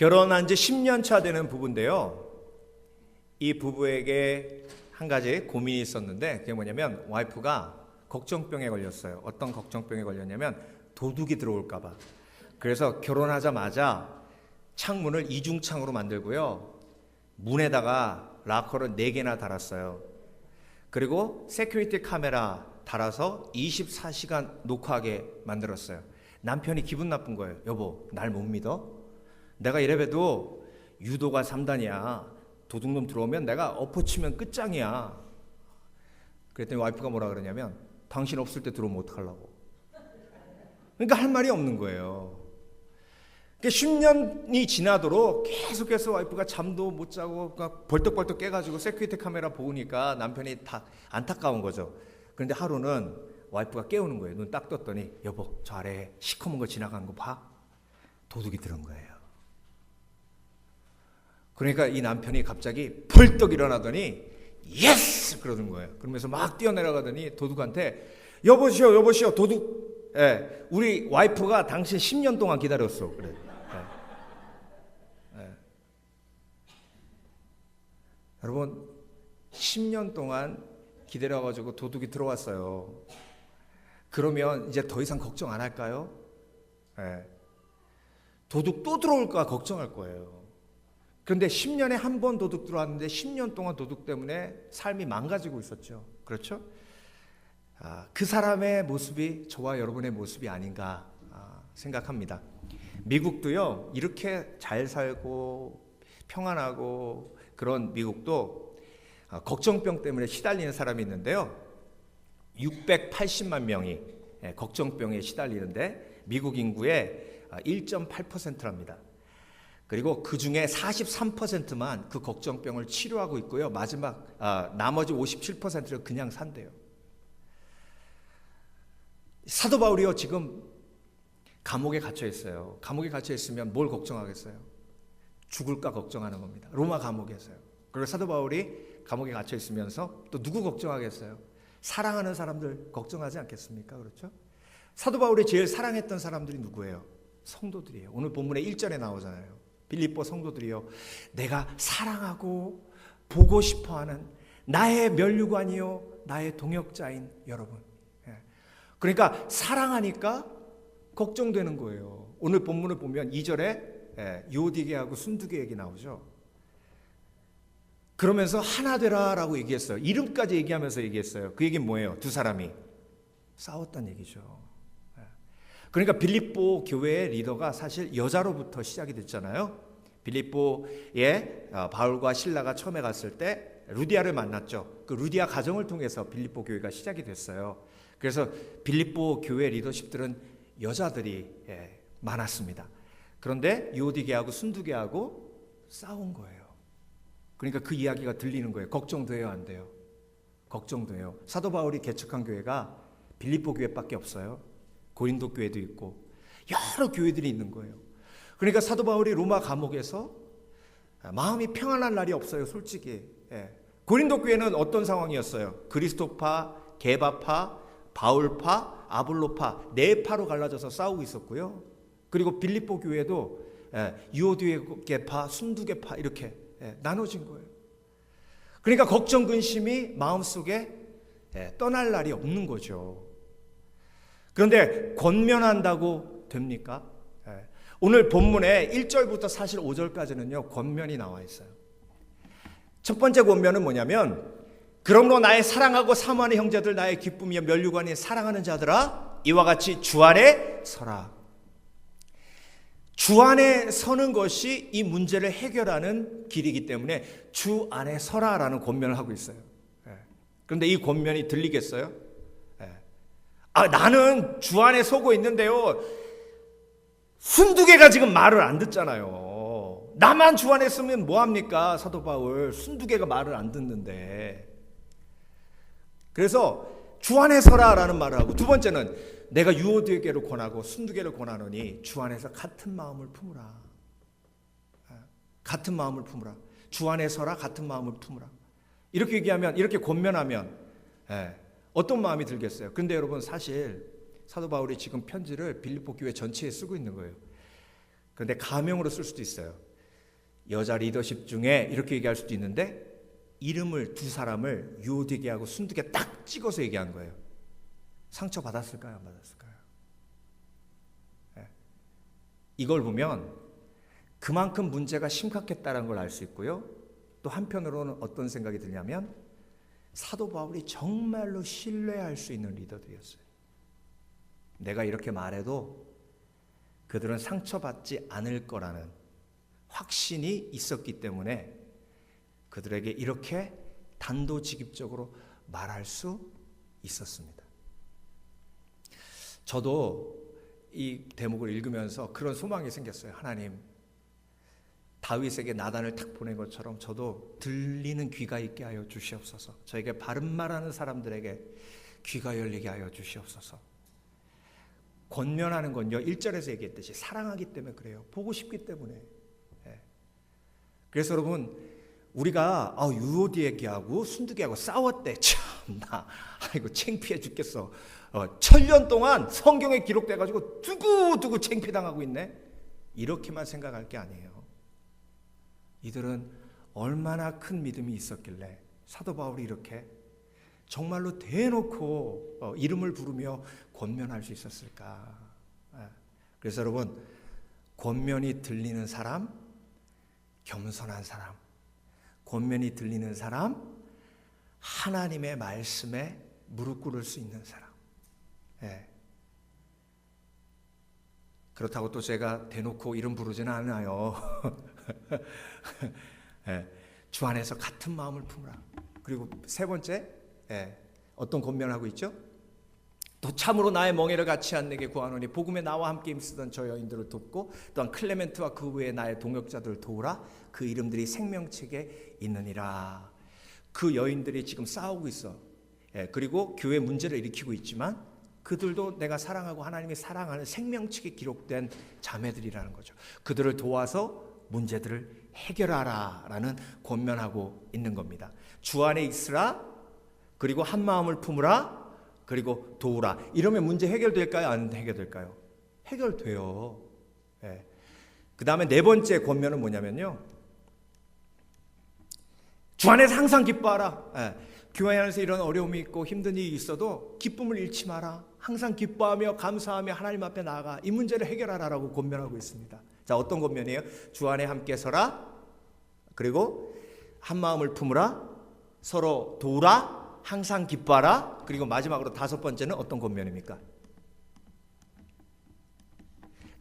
결혼한 지 10년 차 되는 부부인데요. 이 부부에게 한 가지 고민이 있었는데 그게 뭐냐면 와이프가 걱정병에 걸렸어요. 어떤 걱정병에 걸렸냐면 도둑이 들어올까 봐. 그래서 결혼하자마자 창문을 이중창으로 만들고요. 문에다가 락커를 4개나 달았어요. 그리고 세큐리티 카메라 달아서 24시간 녹화하게 만들었어요. 남편이 기분 나쁜 거예요. 여보, 날 못 믿어? 내가 이래봬도 유도가 3단이야. 도둑놈 들어오면 내가 엎어치면 끝장이야. 그랬더니 와이프가 뭐라 그러냐면 당신 없을 때 들어오면 어떡하려고. 그러니까 할 말이 없는 거예요. 10년이 지나도록 계속해서 와이프가 잠도 못 자고 벌떡벌떡 깨가지고 세큐리티 카메라 보니까 남편이 다 안타까운 거죠. 그런데 하루는 와이프가 깨우는 거예요. 눈 딱 떴더니 여보, 저 아래에 시커먼 거 지나간 거 봐? 도둑이 들은 거예요. 그러니까 이 남편이 갑자기 벌떡 일어나더니 예스! 그러는 거예요. 그러면서 막 뛰어내려가더니 도둑한테 여보시오 도둑, 우리 와이프가 당신 10년 동안 기다렸어. 그래. 여러분 10년 동안 기다려가지고 도둑이 들어왔어요. 그러면 이제 더 이상 걱정 안 할까요? 도둑 또 들어올까 걱정할 거예요. 그런데 10년에 한 번 도둑 들어왔는데 10년 동안 도둑 때문에 삶이 망가지고 있었죠. 그렇죠? 그 사람의 모습이 저와 여러분의 모습이 아닌가 생각합니다. 미국도요, 이렇게 잘 살고 평안하고 그런 미국도 걱정병 때문에 시달리는 사람이 있는데요. 680만 명이 걱정병에 시달리는데 미국 인구의 1.8%랍니다. 그리고 그 중에 43%만 그 걱정병을 치료하고 있고요. 나머지 57%를 그냥 산대요. 사도 바울이요, 지금 감옥에 갇혀 있어요. 감옥에 갇혀 있으면 뭘 걱정하겠어요? 죽을까 걱정하는 겁니다. 로마 감옥에서요. 그리고 사도 바울이 감옥에 갇혀 있으면서 또 누구 걱정하겠어요? 사랑하는 사람들 걱정하지 않겠습니까? 그렇죠? 사도 바울이 제일 사랑했던 사람들이 누구예요? 성도들이에요. 오늘 본문에 1절에 나오잖아요. 빌립보 성도들이요, 내가 사랑하고 보고 싶어하는 나의 면류관이요 나의 동역자인 여러분. 그러니까 사랑하니까 걱정되는 거예요. 오늘 본문을 보면 2절에 유오디게하고 순두게 얘기 나오죠. 그러면서 하나 되라라고 얘기했어요. 이름까지 얘기하면서 얘기했어요. 그 얘기는 뭐예요? 두 사람이 싸웠다는 얘기죠. 그러니까 빌립보 교회의 리더가 사실 여자로부터 시작이 됐잖아요. 빌립보에 바울과 실라가 처음에 갔을 때 루디아를 만났죠. 그 루디아 가정을 통해서 빌립보 교회가 시작이 됐어요. 그래서 빌립보 교회 리더십들은 여자들이 많았습니다. 그런데 유오디게하고 순두게하고 싸운 거예요. 그러니까 그 이야기가 들리는 거예요. 걱정돼요, 안 돼요? 걱정돼요. 사도 바울이 개척한 교회가 빌립보 교회밖에 없어요. 고린도 교회도 있고 여러 교회들이 있는 거예요. 그러니까 사도 바울이 로마 감옥에서 마음이 평안한 날이 없어요, 솔직히. 고린도 교회는 어떤 상황이었어요? 그리스도파, 게바파, 바울파, 아볼로파 4파로 갈라져서 싸우고 있었고요. 그리고 빌립보 교회도 유오디게파, 순두게파 이렇게 나눠진 거예요. 그러니까 걱정, 근심이 마음속에 떠날 날이 없는 거죠. 그런데 권면한다고 됩니까? 오늘 본문에 1절부터 사실 5절까지는요, 권면이 나와 있어요. 첫 번째 권면은 뭐냐면, 그러므로 나의 사랑하고 사모하는 형제들, 나의 기쁨이여 면류관이 사랑하는 자들아, 이와 같이 주 안에 서라. 주 안에 서는 것이 이 문제를 해결하는 길이기 때문에 주 안에 서라라는 권면을 하고 있어요. 그런데 이 권면이 들리겠어요? 나는 주 안에 서고 있는데요, 순두개가 지금 말을 안 듣잖아요. 나만 주 안에 서면 뭐합니까? 사도 바울, 순두개가 말을 안 듣는데. 그래서 주 안에 서라라는 말을 하고, 두 번째는 내가 유오디게를 권하고 순두개를 권하노니 주 안에서 같은 마음을 품으라. 같은 마음을 품으라. 주 안에 서라, 같은 마음을 품으라. 이렇게 얘기하면, 이렇게 권면하면 어떤 마음이 들겠어요? 근데 여러분, 사실 사도 바울이 지금 편지를 빌립보 교회 전체에 쓰고 있는 거예요. 그런데 가명으로 쓸 수도 있어요. 여자 리더십 중에 이렇게 얘기할 수도 있는데 이름을 두 사람을 유오디게 하고 순두개 딱 찍어서 얘기한 거예요. 상처 받았을까요? 안 받았을까요? 네. 이걸 보면 그만큼 문제가 심각했다는 걸 알 수 있고요. 또 한편으로는 어떤 생각이 드냐면 사도 바울이 정말로 신뢰할 수 있는 리더들이었어요. 내가 이렇게 말해도 그들은 상처받지 않을 거라는 확신이 있었기 때문에 그들에게 이렇게 단도직입적으로 말할 수 있었습니다. 저도 이 대목을 읽으면서 그런 소망이 생겼어요. 하나님, 다윗에게 나단을 탁 보낸 것처럼 저도 들리는 귀가 있게 하여 주시옵소서. 저에게 바른 말하는 사람들에게 귀가 열리게 하여 주시옵소서. 권면하는 건요, 1절에서 얘기했듯이 사랑하기 때문에 그래요. 보고 싶기 때문에. 그래서 여러분, 우리가 유오디에게하고 순두개하고 싸웠대. 참나, 아이고 창피해 죽겠어. 1000년 동안 성경에 기록돼가지고 두고두고 창피당하고 있네. 이렇게만 생각할 게 아니에요. 이들은 얼마나 큰 믿음이 있었길래 사도 바울이 이렇게 정말로 대놓고 이름을 부르며 권면할 수 있었을까. 그래서 여러분, 권면이 들리는 사람, 겸손한 사람, 권면이 들리는 사람, 하나님의 말씀에 무릎 꿇을 수 있는 사람. 그렇다고 또 제가 대놓고 이름 부르지는 않아요. 주 안에서 같은 마음을 품으라. 그리고 세 번째, 어떤 권면하고 있죠? 또 참으로 나의 멍에를 같이 한 내게 구하노니 복음에 나와 함께 힘쓰던 저 여인들을 돕고 또한 클레멘트와 그 외에 나의 동역자들을 도우라. 그 이름들이 생명책에 있느니라. 그 여인들이 지금 싸우고 있어. 그리고 교회 문제를 일으키고 있지만 그들도 내가 사랑하고 하나님이 사랑하는 생명책에 기록된 자매들이라는 거죠. 그들을 도와서 문제들을 해결하라라는 권면하고 있는 겁니다. 주 안에 있으라, 그리고 한 마음을 품으라, 그리고 도우라. 이러면 문제 해결될까요? 안 해결될까요? 해결돼요. 그 다음에 네 번째 권면은 뭐냐면요, 주 안에서 항상 기뻐하라. 교회 안에서 이런 어려움이 있고 힘든 일이 있어도 기쁨을 잃지 마라. 항상 기뻐하며 감사하며 하나님 앞에 나아가 이 문제를 해결하라라고 권면하고 있습니다. 자, 어떤 권면이에요? 주 안에 함께 서라, 그리고 한 마음을 품으라, 서로 도우라, 항상 기뻐하라, 그리고 마지막으로 다섯 번째는 어떤 권면입니까?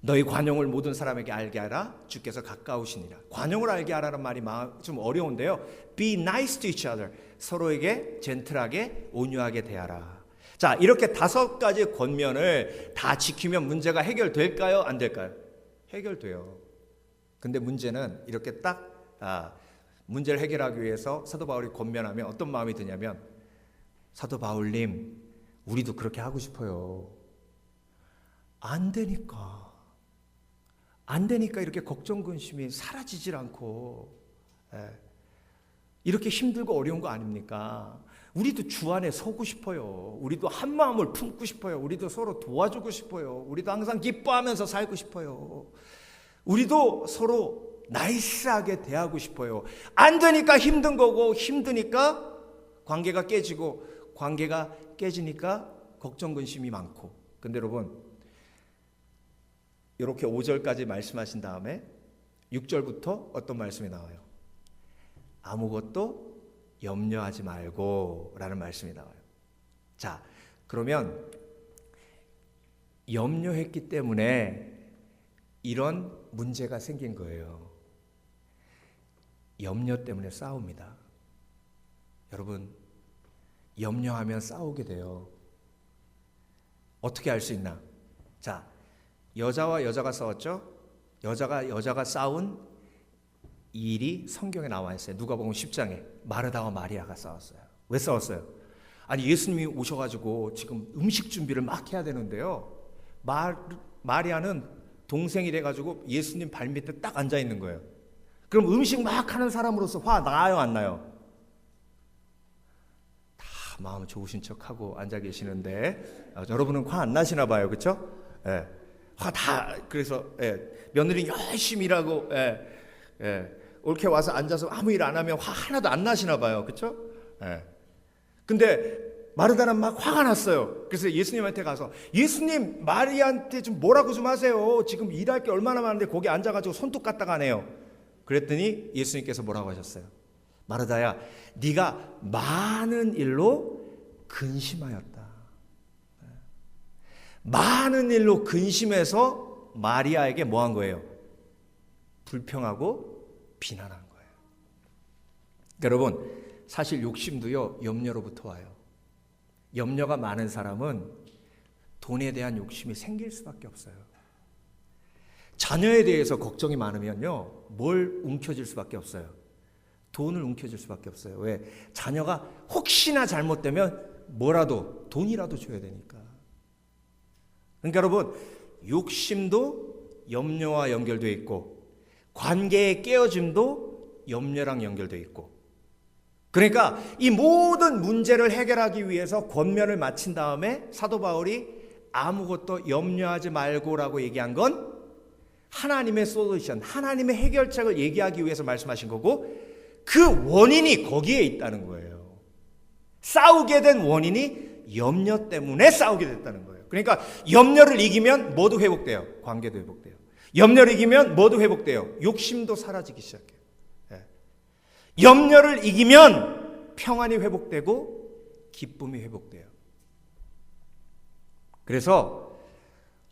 너희 관용을 모든 사람에게 알게 하라, 주께서 가까우시니라. 관용을 알게 하라는 말이 좀 어려운데요. Be nice to each other. 서로에게 젠틀하게 온유하게 대하라. 자, 이렇게 다섯 가지 권면을 다 지키면 문제가 해결될까요? 안 될까요? 해결돼요. 근데 문제는 이렇게 딱 문제를 해결하기 위해서 사도 바울이 권면하면 어떤 마음이 드냐면, 사도 바울님, 우리도 그렇게 하고 싶어요. 안 되니까 이렇게 걱정 근심이 사라지질 않고 이렇게 힘들고 어려운 거 아닙니까? 우리도 주 안에 서고 싶어요. 우리도 한 마음을 품고 싶어요. 우리도 서로 도와주고 싶어요. 우리도 항상 기뻐하면서 살고 싶어요. 우리도 서로 나이스하게 대하고 싶어요. 안 되니까 힘든 거고, 힘드니까 관계가 깨지고, 관계가 깨지니까 걱정 근심이 많고. 근데 여러분, 이렇게 5절까지 말씀하신 다음에 6절부터 어떤 말씀이 나와요? 아무것도 염려하지 말고 라는 말씀이 나와요. 자, 그러면 염려했기 때문에 이런 문제가 생긴 거예요. 염려 때문에 싸웁니다. 여러분, 염려하면 싸우게 돼요. 어떻게 알 수 있나? 자, 여자와 여자가 싸웠죠? 여자가 싸운 일이 성경에 나와 있어요. 누가복음 10장에 마르다와 마리아가 싸웠어요. 왜 싸웠어요? 아니, 예수님이 오셔가지고 지금 음식 준비를 막 해야 되는데요. 마리아는 동생이 돼가지고 예수님 발 밑에 딱 앉아 있는 거예요. 그럼 음식 막 하는 사람으로서 화 나요, 안 나요? 다 마음 좋으신 척하고 앉아 계시는데 여러분은 화 안 나시나 봐요, 그렇죠? 화 다 그래서 며느리 열심히 일하고 옳게 와서 앉아서 아무 일 안 하면 화 하나도 안 나시나 봐요. 그렇죠? 예. 근데 마르다는 막 화가 났어요. 그래서 예수님한테 가서 예수님 마리아한테 좀 뭐라고 좀 하세요. 지금 일할 게 얼마나 많은데 거기 앉아가지고 손톱 갖다가 하네요. 그랬더니 예수님께서 뭐라고 하셨어요? 마르다야, 네가 많은 일로 근심하였다. 많은 일로 근심해서 마리아에게 뭐 한 거예요? 불평하고 비난한 거예요. 여러분, 사실 욕심도요, 염려로부터 와요. 염려가 많은 사람은 돈에 대한 욕심이 생길 수밖에 없어요. 자녀에 대해서 걱정이 많으면요, 뭘 움켜쥘 수밖에 없어요. 돈을 움켜쥘 수밖에 없어요. 왜? 자녀가 혹시나 잘못되면 뭐라도 돈이라도 줘야 되니까. 그러니까 여러분, 욕심도 염려와 연결되어 있고 관계의 깨어짐도 염려랑 연결되어 있고, 그러니까 이 모든 문제를 해결하기 위해서 권면을 마친 다음에 사도 바울이 아무것도 염려하지 말고라고 얘기한 건 하나님의 솔루션, 하나님의 해결책을 얘기하기 위해서 말씀하신 거고, 그 원인이 거기에 있다는 거예요. 싸우게 된 원인이 염려 때문에 싸우게 됐다는 거예요. 그러니까 염려를 이기면 뭐도 회복돼요. 관계도 회복돼요. 염려를 이기면 뭐도 회복돼요. 욕심도 사라지기 시작해요. 염려를 이기면 평안이 회복되고 기쁨이 회복돼요. 그래서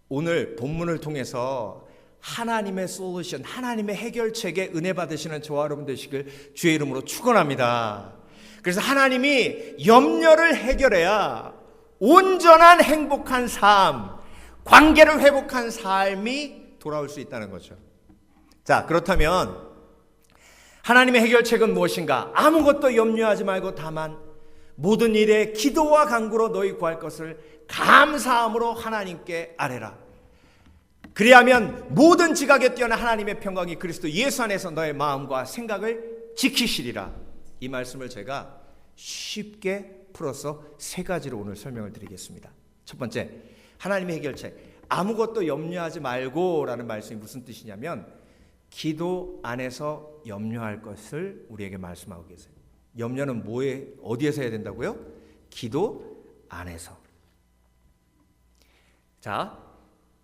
오늘 본문을 통해서 하나님의 솔루션, 하나님의 해결책에 은혜 받으시는 저와 여러분 되시길 주의 이름으로 축원합니다. 그래서 하나님이 염려를 해결해야 온전한 행복한 삶, 관계를 회복한 삶이 돌아올 수 있다는 거죠. 자, 그렇다면 하나님의 해결책은 무엇인가? 아무것도 염려하지 말고 다만 모든 일에 기도와 간구로 너희 구할 것을 감사함으로 하나님께 아뢰라. 그리하면 모든 지각에 뛰어난 하나님의 평강이 그리스도 예수 안에서 너의 마음과 생각을 지키시리라. 이 말씀을 제가 쉽게 풀어서 세 가지로 오늘 설명을 드리겠습니다. 첫 번째, 하나님의 해결책, 아무것도 염려하지 말고라는 말씀이 무슨 뜻이냐면 기도 안에서 염려할 것을 우리에게 말씀하고 계세요. 염려는 뭐에, 어디에서 해야 된다고요? 기도 안에서. 자,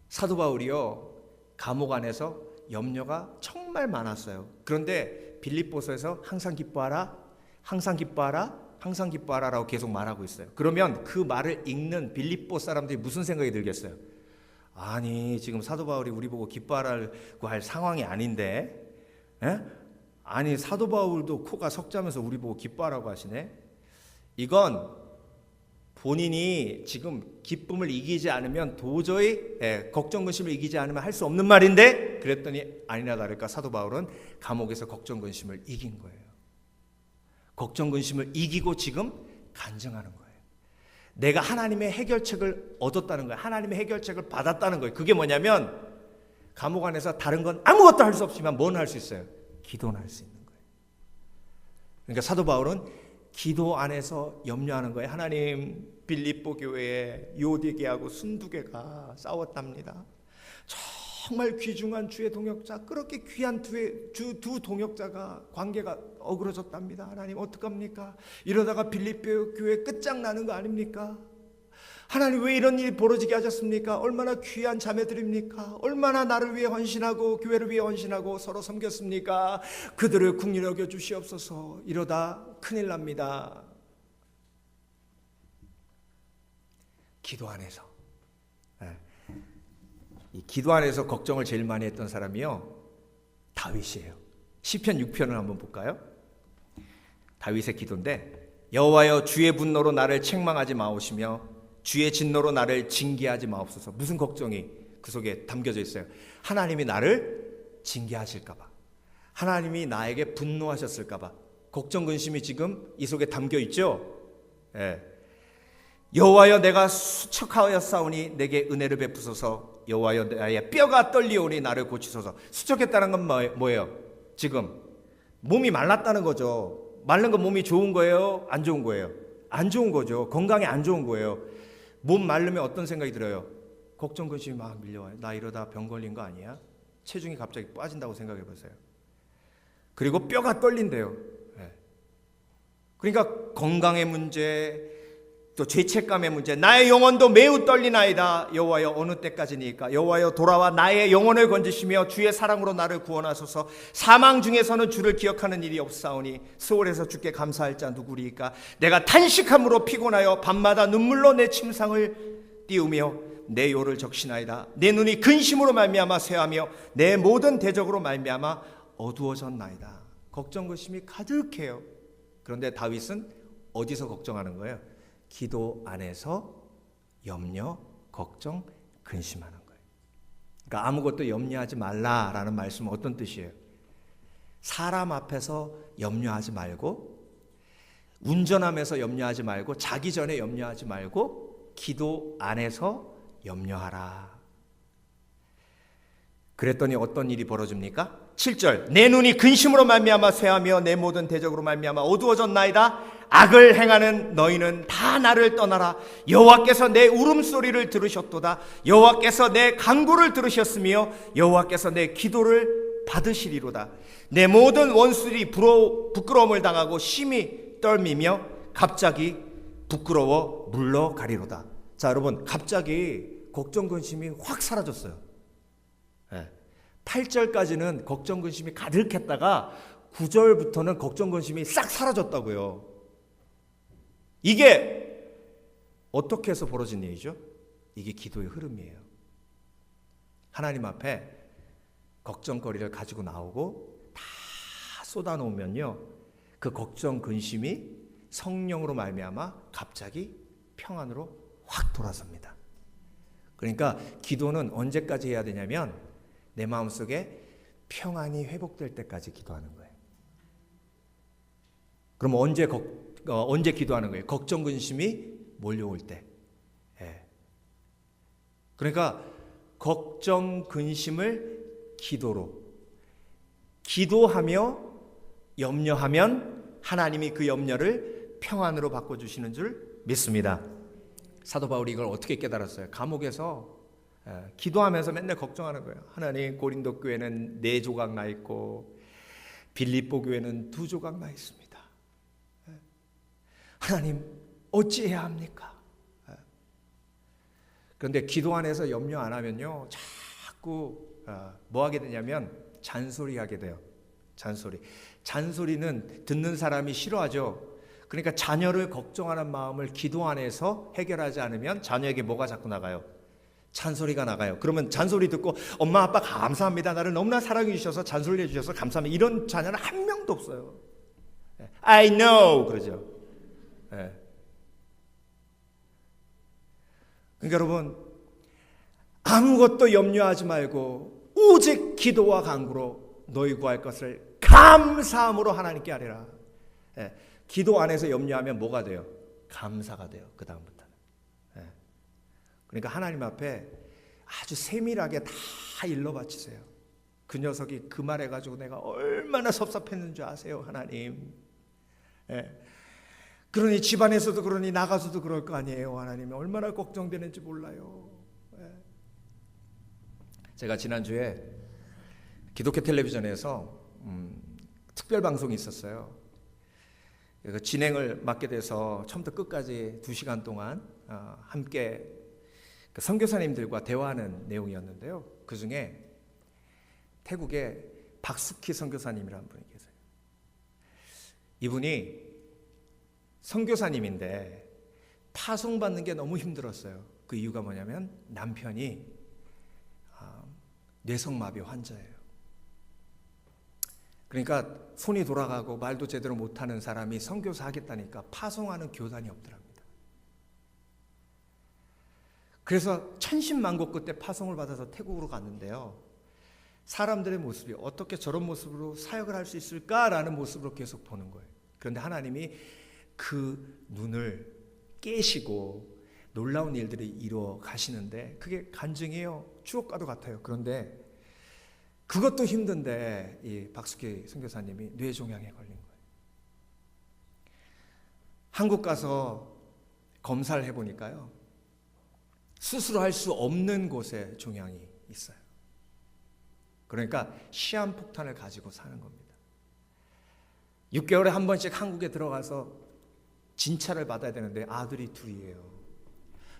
사도 바울이요, 감옥 안에서 염려가 정말 많았어요. 그런데 빌립보서에서 항상 기뻐하라, 항상 기뻐하라, 항상 기뻐하라라고 계속 말하고 있어요. 그러면 그 말을 읽는 빌립보 사람들이 무슨 생각이 들겠어요? 아니, 지금 사도 바울이 우리 보고 기뻐하라고 할 상황이 아닌데, 에? 아니, 사도 바울도 코가 석자면서 우리 보고 기뻐하라고 하시네. 이건 본인이 지금 기쁨을 이기지 않으면 도저히 걱정 근심을 이기지 않으면 할 수 없는 말인데, 그랬더니 아니나 다를까 사도 바울은 감옥에서 걱정 근심을 이긴 거예요. 걱정 근심을 이기고 지금 간증하는 거예요. 내가 하나님의 해결책을 얻었다는 거예요. 하나님의 해결책을 받았다는 거예요. 그게 뭐냐면 감옥 안에서 다른 건 아무것도 할 수 없지만 뭐는 할 수 있어요? 기도는 할 수 있는 거예요. 그러니까 사도 바울은 기도 안에서 염려하는 거예요. 하나님, 빌립보 교회에 요디게하고 순두개가 싸웠답니다. 정말 귀중한 주의 동역자, 그렇게 귀한 두 동역자가 관계가 어그러졌답니다. 하나님 어떡합니까? 이러다가 빌립보 교회 끝장나는 거 아닙니까? 하나님 왜 이런 일이 벌어지게 하셨습니까? 얼마나 귀한 자매들입니까? 얼마나 나를 위해 헌신하고 교회를 위해 헌신하고 서로 섬겼습니까? 그들을 긍휼히 여겨 주시옵소서. 이러다 큰일 납니다. 기도 안에서, 이 기도 안에서 걱정을 제일 많이 했던 사람이요, 다윗이에요. 시편 6편을 한번 볼까요? 다윗의 기도인데, 여호와여 주의 분노로 나를 책망하지 마옵시며 주의 진노로 나를 징계하지 마옵소서. 무슨 걱정이 그 속에 담겨져 있어요? 하나님이 나를 징계하실까 봐, 하나님이 나에게 분노하셨을까 봐 걱정 근심이 지금 이 속에 담겨 있죠. 여호와여 내가 수척하였사오니 내게 은혜를 베푸소서. 여호와여 나의 뼈가 떨리오니 나를 고치소서. 수척했다는 건 뭐예요? 지금 몸이 말랐다는 거죠. 마른 건 몸이 좋은 거예요? 안 좋은 거예요? 안 좋은 거죠. 건강에 안 좋은 거예요. 몸 마르면 어떤 생각이 들어요? 걱정 근심이 막 밀려와요. 나 이러다 병 걸린 거 아니야? 체중이 갑자기 빠진다고 생각해 보세요. 그리고 뼈가 떨린대요. 그러니까 건강의 문제, 또 죄책감의 문제, 나의 영혼도 매우 떨리나이다. 여호와여 어느 때까지니까? 여호와여 돌아와 나의 영혼을 건지시며 주의 사랑으로 나를 구원하소서. 사망 중에서는 주를 기억하는 일이 없사오니 수월에서 주께 감사할 자 누구리이까? 내가 탄식함으로 피곤하여 밤마다 눈물로 내 침상을 띄우며 내 요를 적시나이다. 내 눈이 근심으로 말미암아 쇠하며 내 모든 대적으로 말미암아 어두워졌나이다. 걱정 근심이 가득해요. 그런데 다윗은 어디서 걱정하는 거예요? 기도 안에서 염려, 걱정, 근심하는 거예요. 그러니까 아무것도 염려하지 말라라는 말씀은 어떤 뜻이에요? 사람 앞에서 염려하지 말고, 운전하면서 염려하지 말고, 자기 전에 염려하지 말고 기도 안에서 염려하라. 그랬더니 어떤 일이 벌어집니까? 7절 내 눈이 근심으로 말미암아 쇠하며 내 모든 대적으로 말미암아 어두워졌나이다. 악을 행하는 너희는 다 나를 떠나라. 여호와께서 내 울음소리를 들으셨도다. 여호와께서 내 간구를 들으셨으며 여호와께서 내 기도를 받으시리로다. 내 모든 원수들이 부끄러움을 당하고 심히 떨미며 갑자기 부끄러워 물러가리로다. 자, 여러분, 갑자기 걱정 근심이 확 사라졌어요. 8절까지는 걱정 근심이 가득했다가 9절부터는 걱정 근심이 싹 사라졌다고요. 이게 어떻게 해서 벌어진 일이죠? 이게 기도의 흐름이에요. 하나님 앞에 걱정거리를 가지고 나오고 다 쏟아놓으면요, 그 걱정 근심이 성령으로 말미암아 갑자기 평안으로 확 돌아섭니다. 그러니까 기도는 언제까지 해야 되냐면 내 마음속에 평안이 회복될 때까지 기도하는 거예요. 그럼 언제 기도하는 거예요? 걱정 근심이 몰려올 때. 그러니까 걱정 근심을 기도로, 기도하며 염려하면 하나님이 그 염려를 평안으로 바꿔주시는 줄 믿습니다. 사도 바울이 이걸 어떻게 깨달았어요? 감옥에서 기도하면서 맨날 걱정하는 거예요. 하나님, 고린도 교회는 4조각 나 있고 빌립보 교회는 2조각 나 있습니다. 하나님, 어찌해야 합니까? 그런데 기도 안에서 염려 안 하면요, 자꾸 뭐 하게 되냐면 잔소리하게 돼요. 잔소리는 듣는 사람이 싫어하죠. 그러니까 자녀를 걱정하는 마음을 기도 안에서 해결하지 않으면 자녀에게 뭐가 자꾸 나가요? 잔소리가 나가요. 그러면 잔소리 듣고 엄마 아빠 감사합니다. 나를 너무나 사랑해 주셔서 잔소리 해주셔서 감사합니다. 이런 자녀는 한 명도 없어요. I know 그러죠. 그러니까 여러분, 아무것도 염려하지 말고 오직 기도와 간구로 너희 구할 것을 감사함으로 하나님께 아뢰라. 기도 안에서 염려하면 뭐가 돼요? 감사가 돼요. 그 다음부터는. 그러니까 하나님 앞에 아주 세밀하게 다 일러 바치세요. 그 녀석이 그 말해가지고 내가 얼마나 섭섭했는 줄 아세요, 하나님. 그러니 집안에서도 그러니 나가서도 그럴 거 아니에요. 하나님이 얼마나 걱정되는지 몰라요. 제가 지난주에 기독교 텔레비전에서 특별 방송이 있었어요. 그 진행을 맡게 돼서 처음부터 끝까지 2시간 동안 함께 그 선교사님들과 대화하는 내용이었는데요. 그 중에 태국에 박스키 선교사님이라는 분이 계세요. 이분이 선교사님인데 파송받는 게 너무 힘들었어요. 그 이유가 뭐냐면 남편이 뇌성마비 환자예요. 그러니까 손이 돌아가고 말도 제대로 못하는 사람이 선교사 하겠다니까 파송하는 교단이 없더랍니다. 그래서 천신만고 끝에 파송을 받아서 태국으로 갔는데요. 사람들의 모습이 어떻게 저런 모습으로 사역을 할 수 있을까라는 모습으로 계속 보는 거예요. 그런데 하나님이 그 눈을 깨시고 놀라운 일들이 이루어 가시는데 그게 간증이에요. 추억과도 같아요. 그런데 그것도 힘든데 이 박수기 선교사님이 뇌종양에 걸린 거예요. 한국 가서 검사를 해보니까요, 수술할 수 없는 곳에 종양이 있어요. 그러니까 시한폭탄을 가지고 사는 겁니다. 6개월에 한 번씩 한국에 들어가서 진찰을 받아야 되는데 아들이 둘이에요.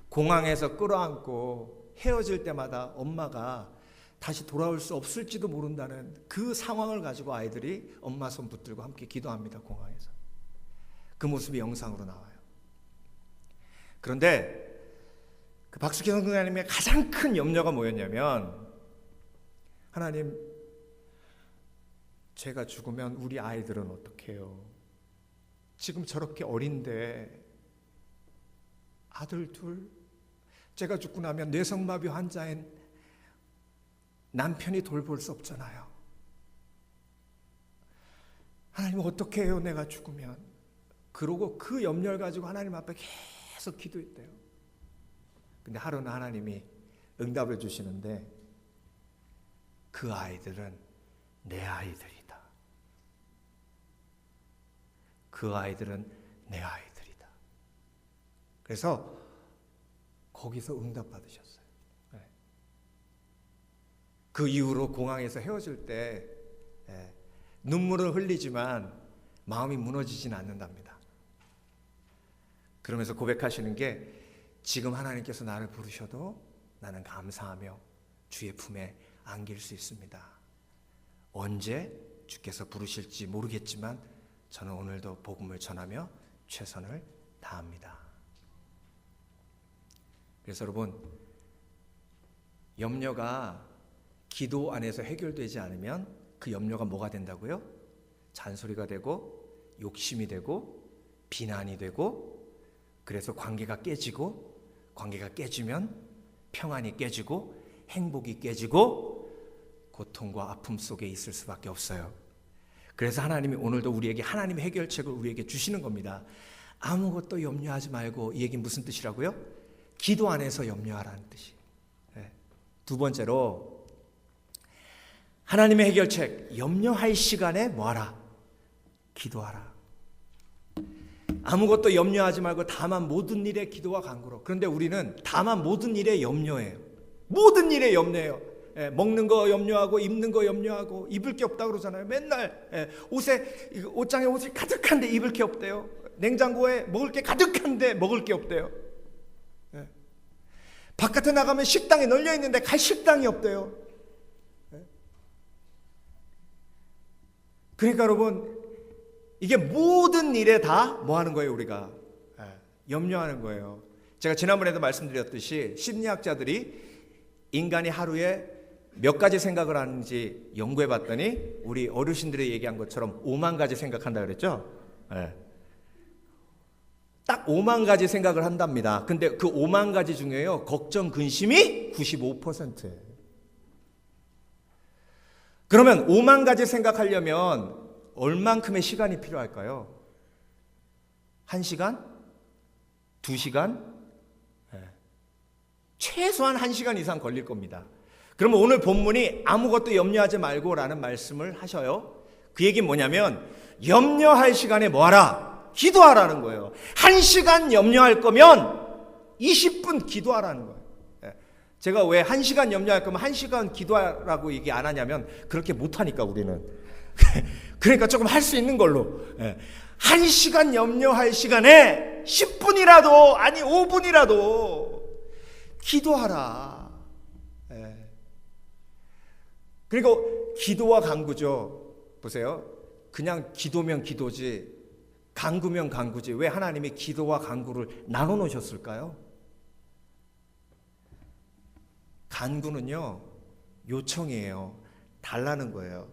공항에서 끌어안고 헤어질 때마다 엄마가 다시 돌아올 수 없을지도 모른다는 그 상황을 가지고 아이들이 엄마 손 붙들고 함께 기도합니다. 공항에서. 그 모습이 영상으로 나와요. 그런데 그 박숙희 선생님의 가장 큰 염려가 뭐였냐면, 하나님, 제가 죽으면 우리 아이들은 어떻게 해요? 지금 저렇게 어린데 아들 둘, 제가 죽고 나면 뇌성마비 환자인 남편이 돌볼 수 없잖아요. 하나님 어떻게 해요? 내가 죽으면. 그러고 그 염려를 가지고 하나님 앞에 계속 기도했대요. 근데 하루는 하나님이 응답을 주시는데, 그 아이들은 내 아이들이다. 그 아이들은 내 아이들이다. 그래서 거기서 응답 받으셨어요. 그 이후로 공항에서 헤어질 때 눈물을 흘리지만 마음이 무너지진 않는답니다. 그러면서 고백하시는 게, 지금 하나님께서 나를 부르셔도 나는 감사하며 주의 품에 안길 수 있습니다. 언제 주께서 부르실지 모르겠지만 저는 오늘도 복음을 전하며 최선을 다합니다. 그래서 여러분, 염려가 기도 안에서 해결되지 않으면 그 염려가 뭐가 된다고요? 잔소리가 되고 욕심이 되고 비난이 되고, 그래서 관계가 깨지고, 관계가 깨지면 평안이 깨지고 행복이 깨지고 고통과 아픔 속에 있을 수밖에 없어요. 그래서 하나님이 오늘도 우리에게 하나님의 해결책을 우리에게 주시는 겁니다. 아무것도 염려하지 말고. 이 얘기는 무슨 뜻이라고요? 기도 안에서 염려하라는 뜻이에요. 두 번째로, 하나님의 해결책, 염려할 시간에 뭐하라? 기도하라. 아무것도 염려하지 말고 다만 모든 일에 기도와 간구로. 그런데 우리는 다만 모든 일에 염려해요. 모든 일에 염려해요. 먹는 거 염려하고, 입는 거 염려하고, 입을 게 없다고 그러잖아요. 맨날 옷장에 옷이 가득한데 입을 게 없대요. 냉장고에 먹을 게 가득한데 먹을 게 없대요. 바깥에 나가면 식당이 널려 있는데 갈 식당이 없대요. 그러니까 여러분, 이게 모든 일에 다 뭐 하는 거예요? 우리가 염려하는 거예요. 제가 지난번에도 말씀드렸듯이 심리학자들이 인간이 하루에 몇 가지 생각을 하는지 연구해 봤더니 우리 어르신들이 얘기한 것처럼 5만 가지 생각한다 그랬죠? 딱 5만 가지 생각을 한답니다. 근데 그 5만 가지 중에요, 걱정, 근심이 95%예요. 그러면 5만 가지 생각하려면 얼만큼의 시간이 필요할까요? 1시간? 2시간? 최소한 1시간 이상 걸릴 겁니다. 그러면 오늘 본문이 아무것도 염려하지 말고 라는 말씀을 하셔요. 그 얘기는 뭐냐면, 염려할 시간에 뭐하라? 기도하라는 거예요. 1시간 염려할 거면 20분 기도하라는 거예요. 제가 왜 1시간 염려할 거면 1시간 기도하라고 얘기 안 하냐면, 그렇게 못하니까 우리는. 그러니까 조금 할 수 있는 걸로. 1시간 염려할 시간에 10분이라도, 아니 5분이라도 기도하라. 그리고 기도와 간구죠. 보세요. 그냥 기도면 기도지, 간구면 간구지, 왜 하나님이 기도와 간구를 나눠 놓으셨을까요? 간구는요, 요청이에요. 달라는 거예요.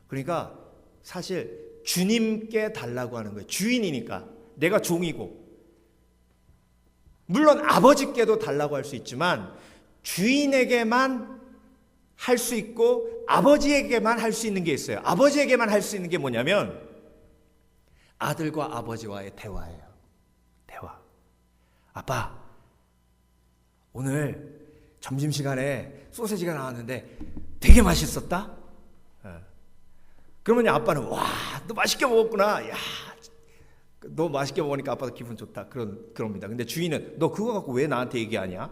그러니까 사실 주님께 달라고 하는 거예요. 주인이니까. 내가 종이고. 물론 아버지께도 달라고 할 수 있지만 주인에게만 할 수 있고 아버지에게만 할 수 있는 게 있어요. 아버지에게만 할 수 있는 게 뭐냐면 아들과 아버지와의 대화예요. 대화. 아빠, 오늘 점심시간에 소세지가 나왔는데 되게 맛있었다? 그러면 아빠는, 와, 너 맛있게 먹었구나. 야, 너 맛있게 먹으니까 아빠도 기분 좋다. 그럽니다. 근데 주인은, 너 그거 갖고 왜 나한테 얘기하냐?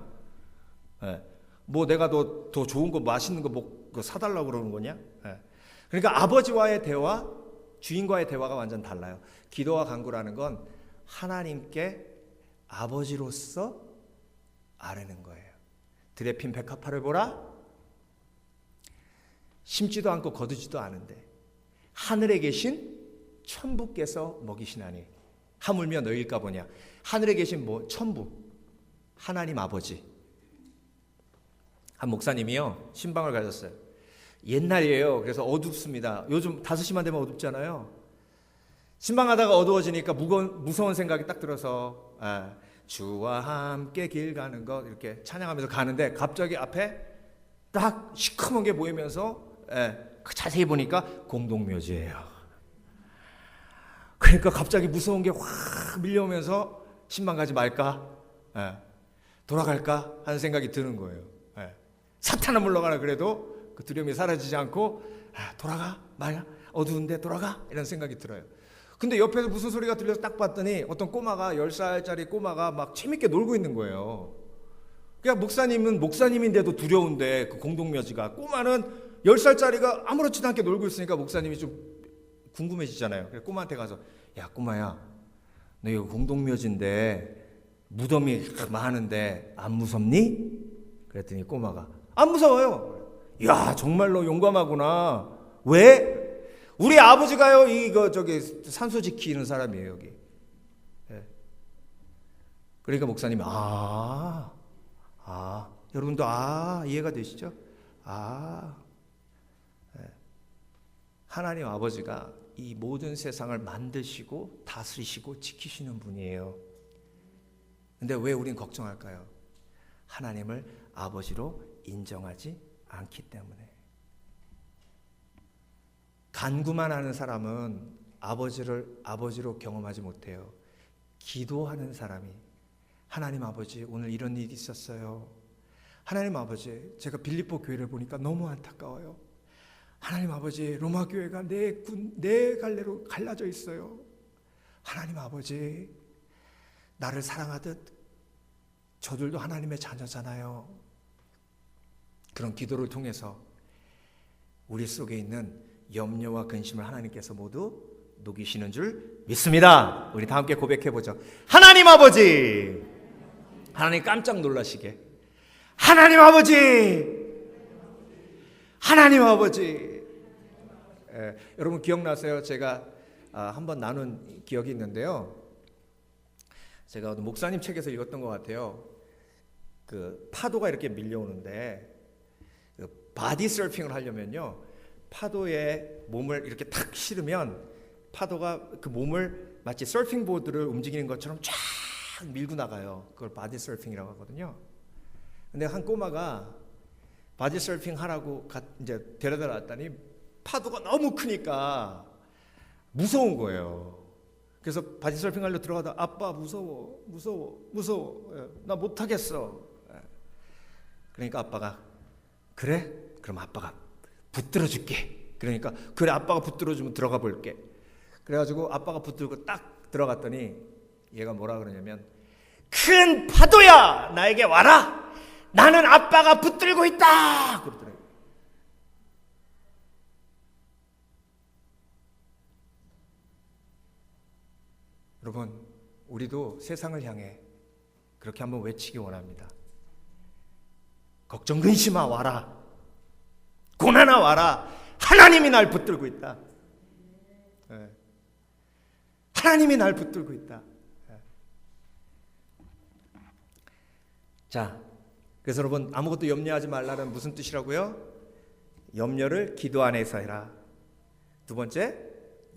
뭐 내가 너 더 좋은 거, 맛있는 거 사달라고 그러는 거냐? 그러니까 아버지와의 대화, 주인과의 대화가 완전 달라요. 기도와 간구라는 건 하나님께 아버지로서 아뢰는 거예요. 들에 핀 백합화를 보라. 심지도 않고 거두지도 않은데 하늘에 계신 천부께서 먹이시나니 하물며 너희일까 보냐. 하늘에 계신 천부, 하나님 아버지. 한 목사님이요 신방을 가졌어요. 옛날이에요. 그래서 어둡습니다. 요즘 5시만 되면 어둡잖아요. 신방하다가 어두워지니까 무서운 생각이 딱 들어서 주와 함께 길 가는 것 이렇게 찬양하면서 가는데 갑자기 앞에 딱 시커먼 게 보이면서 자세히 보니까 공동묘지예요. 그러니까 갑자기 무서운 게 확 밀려오면서 신방 가지 말까? 돌아갈까? 하는 생각이 드는 거예요. 사탄은 물러가라 그래도 그 두려움이 사라지지 않고 돌아가? 말야? 어두운데 돌아가? 이런 생각이 들어요. 근데 옆에서 무슨 소리가 들려서 딱 봤더니 어떤 꼬마가 10살짜리 꼬마가 막 재밌게 놀고 있는 거예요. 그냥 목사님은 목사님인데도 두려운데 그 공동묘지가 꼬마는 10살짜리가 아무렇지도 않게 놀고 있으니까 목사님이 좀 궁금해지잖아요. 그래서 꼬마한테 가서 야 꼬마야 너 이거 공동묘지인데 무덤이 많은데 안 무섭니? 그랬더니 꼬마가 안 무서워요. 야 정말로 용감하구나. 왜? 우리 아버지가요 산소 지키는 사람이에요 여기. 그러니까 목사님이 여러분도 이해가 되시죠? 하나님 아버지가 이 모든 세상을 만드시고 다스리시고 지키시는 분이에요. 근데 왜 우린 걱정할까요? 하나님을 아버지로 인정하지 않기 때문에. 간구만 하는 사람은 아버지를 아버지로 경험하지 못해요. 기도하는 사람이 하나님 아버지 오늘 이런 일이 있었어요. 하나님 아버지 제가 빌립보 교회를 보니까 너무 안타까워요. 하나님 아버지 로마 교회가 네 갈래로 갈라져 있어요. 하나님 아버지 나를 사랑하듯 저들도 하나님의 자녀잖아요. 그런 기도를 통해서 우리 속에 있는 염려와 근심을 하나님께서 모두 녹이시는 줄 믿습니다. 우리 다 함께 고백해보죠. 하나님 아버지, 하나님 깜짝 놀라시게. 하나님 아버지, 하나님 아버지. 여러분 기억나세요? 제가 한번 나눈 기억이 있는데요. 제가 목사님 책에서 읽었던 것 같아요. 그 파도가 이렇게 밀려오는데 그 바디 서핑을 하려면요, 파도에 몸을 이렇게 탁 실으면 파도가 그 몸을 마치 서핑 보드를 움직이는 것처럼 쫙 밀고 나가요. 그걸 바디 서핑이라고 하거든요. 근데 한 꼬마가 바디 서핑 하라고 이제 데려다 놨더니 파도가 너무 크니까 무서운 거예요. 그래서 바디 서핑 하려 들어가다 아빠 무서워 나 못하겠어. 그러니까 아빠가 그래? 그럼 아빠가 붙들어 줄게. 그러니까 그래 아빠가 붙들어 주면 들어가 볼게. 그래가지고 아빠가 붙들고 딱 들어갔더니 얘가 뭐라 그러냐면 큰 파도야 나에게 와라. 나는 아빠가 붙들고 있다. 그러더라고요. 여러분 우리도 세상을 향해 그렇게 한번 외치기 원합니다. 걱정 근심아 와라. 고난아 와라. 하나님이 날 붙들고 있다. 하나님이 날 붙들고 있다. 자, 그래서 여러분 아무것도 염려하지 말라는 무슨 뜻이라고요? 염려를 기도 안에서 해라. 두 번째,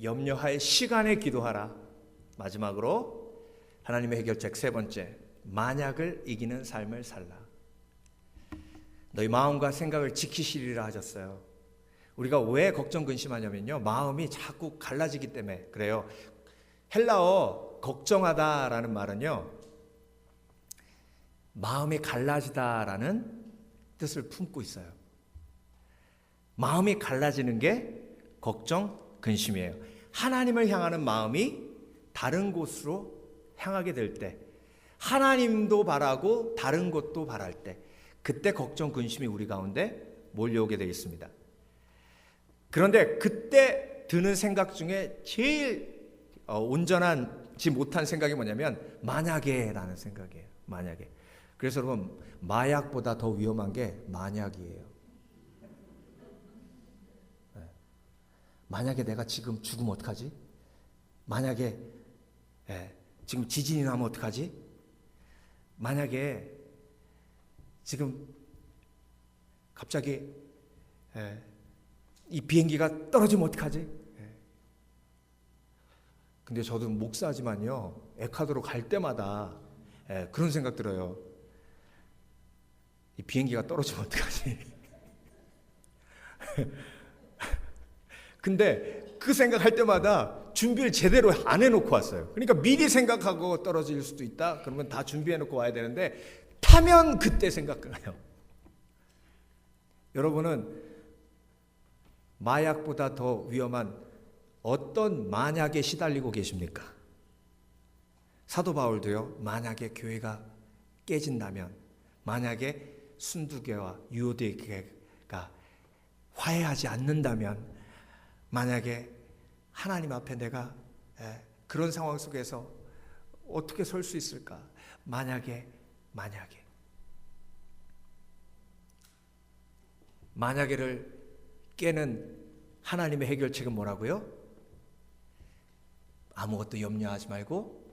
염려할 시간에 기도하라. 마지막으로 하나님의 해결책 세 번째, 만약을 이기는 삶을 살라. 너희 마음과 생각을 지키시리라 하셨어요. 우리가 왜 걱정 근심하냐면요, 마음이 자꾸 갈라지기 때문에 그래요. 헬라어 걱정하다라는 말은요, 마음이 갈라지다라는 뜻을 품고 있어요. 마음이 갈라지는 게 걱정 근심이에요. 하나님을 향하는 마음이 다른 곳으로 향하게 될 때, 하나님도 바라고 다른 곳도 바랄 때, 그때 걱정 근심이 우리 가운데 몰려오게 되어 있습니다. 그런데 그때 그때 드는 생각 중에 제일 온전하지 못한 생각이 뭐냐면 만약에라는 생각이에요. 만약에. 그래서 여러분 마약보다 더 위험한 게 만약이에요. 만약에 내가 지금 죽으면 어떡하지? 만약에 지금 지진이 나면 어떡하지? 만약에 지금 갑자기 이 비행기가 떨어지면 어떡하지? 근데 저도 목사지만요, 에콰도르 갈 때마다 그런 생각 들어요. 이 비행기가 떨어지면 어떡하지? 근데 그 생각할 때마다 준비를 제대로 안 해놓고 왔어요. 그러니까 미리 생각하고 떨어질 수도 있다. 그러면 다 준비해놓고 와야 되는데 타면 그때 생각나요. 여러분은 마약보다 더 위험한 어떤 만약에 시달리고 계십니까? 사도 바울도요, 만약에 교회가 깨진다면, 만약에 순두교와 유오디게가 화해하지 않는다면, 만약에 하나님 앞에 내가 그런 상황 속에서 어떻게 설 수 있을까? 만약에를 깨는 하나님의 해결책은 뭐라고요? 아무것도 염려하지 말고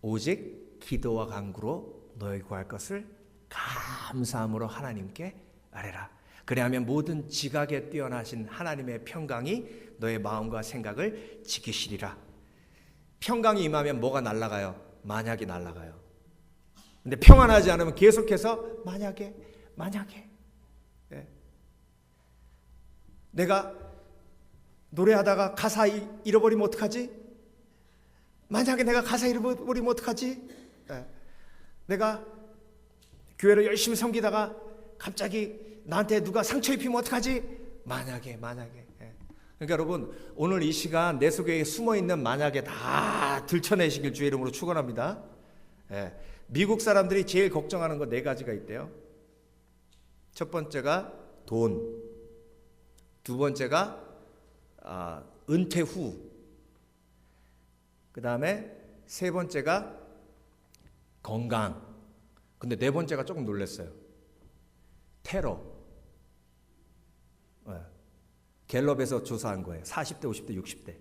오직 기도와 간구로 너희 구할 것을 감사함으로 하나님께 아뢰라. 그리하면 모든 지각에 뛰어나신 하나님의 평강이 너의 마음과 생각을 지키시리라. 평강이 임하면 뭐가 날아가요? 만약이 날아가요. 근데 평안하지 않으면 계속해서 만약에 내가 노래하다가 가사 잃어버리면 어떡하지? 만약에 내가 가사 잃어버리면 어떡하지? 내가 교회를 열심히 섬기다가 갑자기 나한테 누가 상처 입히면 어떡하지? 만약에. 그러니까 여러분, 오늘 이 시간 내 속에 숨어있는 만약에 다 들춰내시길 주의 이름으로 축원합니다. 미국 사람들이 제일 걱정하는 거 4가지가 있대요. 첫 번째가 돈, 두 번째가 은퇴 후, 그 다음에 세 번째가 건강, 근데 네 번째가 조금 놀랐어요. 테러. 갤럽에서 조사한 거예요. 40대, 50대, 60대.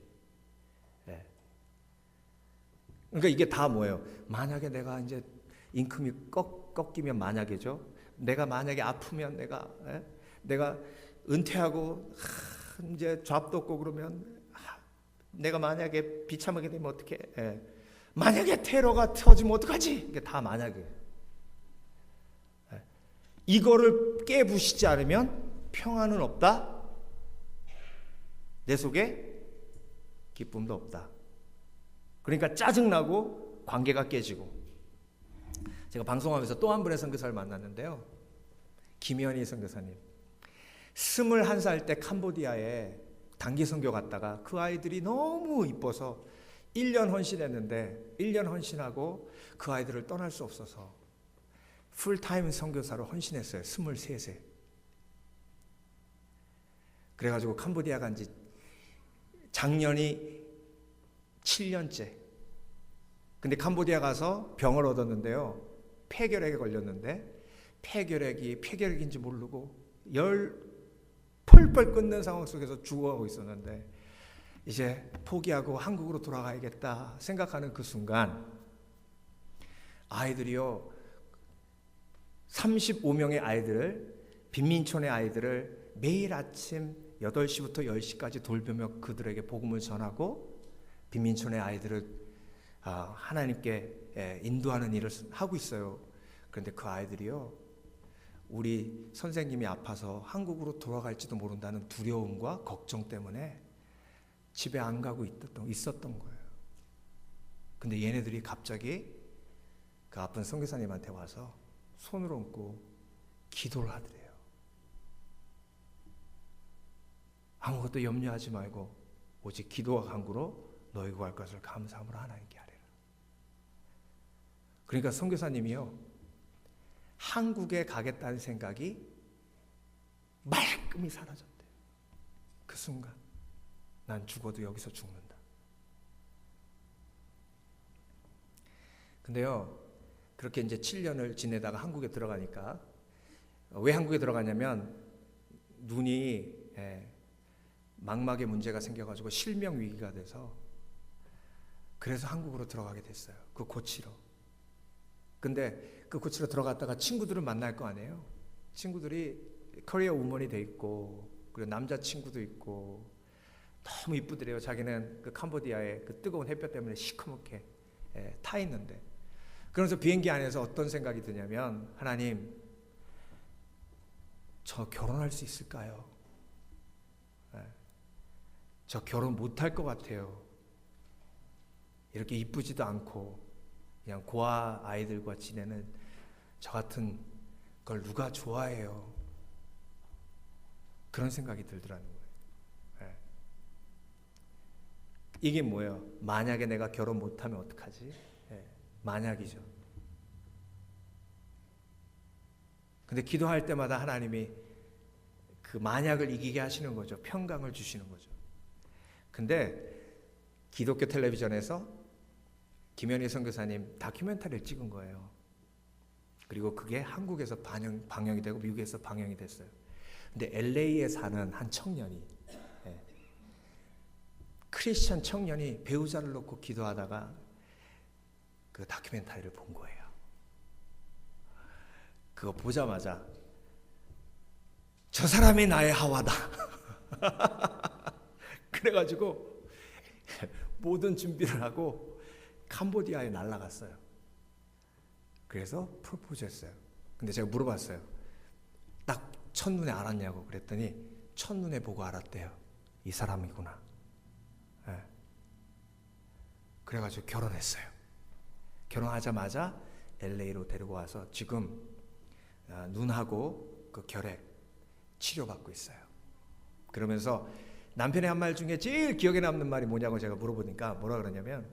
그러니까 이게 다 뭐예요? 만약에 내가 이제 인컴이 꺾이면 만약이죠. 내가 만약에 아프면 내가 은퇴하고 이제 잡도 없고 그러면 내가 만약에 비참하게 되면 어떡해? 만약에 테러가 터지면 어떡하지? 이게 다 만약이에요. 이거를 깨부시지 않으면 평안은 없다. 내 속에 기쁨도 없다. 그러니까 짜증나고 관계가 깨지고. 제가 방송하면서 또 한 분의 선교사를 만났는데요, 김현희 선교사님. 21살 때 캄보디아에 단기 선교 갔다가 그 아이들이 너무 이뻐서 1년 헌신했는데 1년 헌신하고 그 아이들을 떠날 수 없어서 풀타임 선교사로 헌신했어요. 23세. 그래가지고 캄보디아 간지 작년이 7년째. 근데 캄보디아 가서 병을 얻었는데요, 폐결핵에 걸렸는데 폐결핵인지 모르고 열 펄펄 끓는 상황 속에서 죽어가고 있었는데 이제 포기하고 한국으로 돌아가야겠다 생각하는 그 순간 아이들이요, 35명의 아이들을, 빈민촌의 아이들을 매일 아침 8시부터 10시까지 돌보며 그들에게 복음을 전하고 빈민촌의 아이들을 하나님께 인도하는 일을 하고 있어요. 그런데 그 아이들이요, 우리 선생님이 아파서 한국으로 돌아갈지도 모른다는 두려움과 걱정 때문에 집에 안 가고 있었던 거예요. 근데 얘네들이 갑자기 그 아픈 선교사님한테 와서 손을 얹고 기도를 하더래요. 아무것도 염려하지 말고 오직 기도와 간구로 너희 구할 것을 감사함으로 하나님께 하리라. 그러니까 선교사님이요, 한국에 가겠다는 생각이 말끔히 사라졌대요. 그 순간 난 죽어도 여기서 죽는다. 근데요, 그렇게 이제 7년을 지내다가 한국에 들어가니까, 왜 한국에 들어가냐면 눈이 망막에 문제가 생겨가지고 실명 위기가 돼서, 그래서 한국으로 들어가게 됐어요. 그 고치러. 근데 그 고치러 들어갔다가 친구들을 만날 거 아니에요. 친구들이 커리어 우먼이 돼 있고, 그리고 남자 친구도 있고, 너무 이쁘더래요. 자기는 그 캄보디아의 그 뜨거운 햇볕 때문에 시커멓게 타 있는데, 그러면서 비행기 안에서 어떤 생각이 드냐면, 하나님, 저 결혼할 수 있을까요? 저 결혼 못할 것 같아요. 이렇게 이쁘지도 않고 그냥 고아 아이들과 지내는 저 같은 걸 누가 좋아해요? 그런 생각이 들더라는 거예요. 이게 뭐예요? 만약에 내가 결혼 못하면 어떡하지? 만약이죠. 근데 기도할 때마다 하나님이 그 만약을 이기게 하시는 거죠. 평강을 주시는 거죠. 근데 기독교 텔레비전에서 김현희 선교사님 다큐멘터리를 찍은 거예요. 그리고 그게 한국에서 방영이 되고 미국에서 방영이 됐어요. 근데 LA에 사는 한 청년이, 크리스천 청년이 배우자를 놓고 기도하다가 그 다큐멘터리를 본 거예요. 그거 보자마자 저 사람이 나의 하와다. 그래가지고 모든 준비를 하고 캄보디아에 날아갔어요. 그래서 프로포즈했어요. 근데 제가 물어봤어요. 딱 첫눈에 알았냐고 그랬더니 첫눈에 보고 알았대요. 이 사람이구나. 그래가지고 결혼했어요. 결혼하자마자 LA로 데리고 와서 지금 눈하고 그 결핵 치료받고 있어요. 그러면서 남편의 한 말 중에 제일 기억에 남는 말이 뭐냐고 제가 물어보니까 뭐라 그러냐면,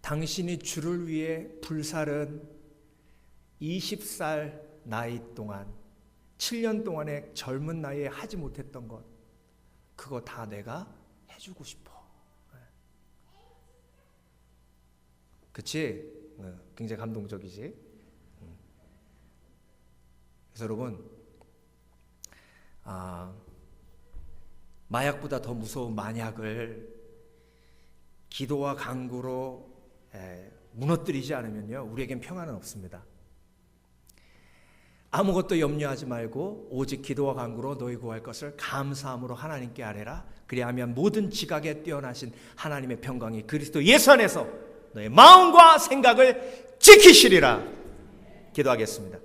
당신이 주를 위해 불살은 20살 나이 동안 7년 동안의 젊은 나이에 하지 못했던 것, 그거 다 내가 해주고 싶어. 그치? 굉장히 감동적이지? 그래서 여러분, 마약보다 더 무서운 만약을 기도와 간구로 무너뜨리지 않으면요, 우리에겐 평안은 없습니다. 아무것도 염려하지 말고 오직 기도와 간구로 너희 구할 것을 감사함으로 하나님께 아뢰라. 그리하면 모든 지각에 뛰어나신 하나님의 평강이 그리스도 예수 안에서 너의 마음과 생각을 지키시리라. 기도하겠습니다.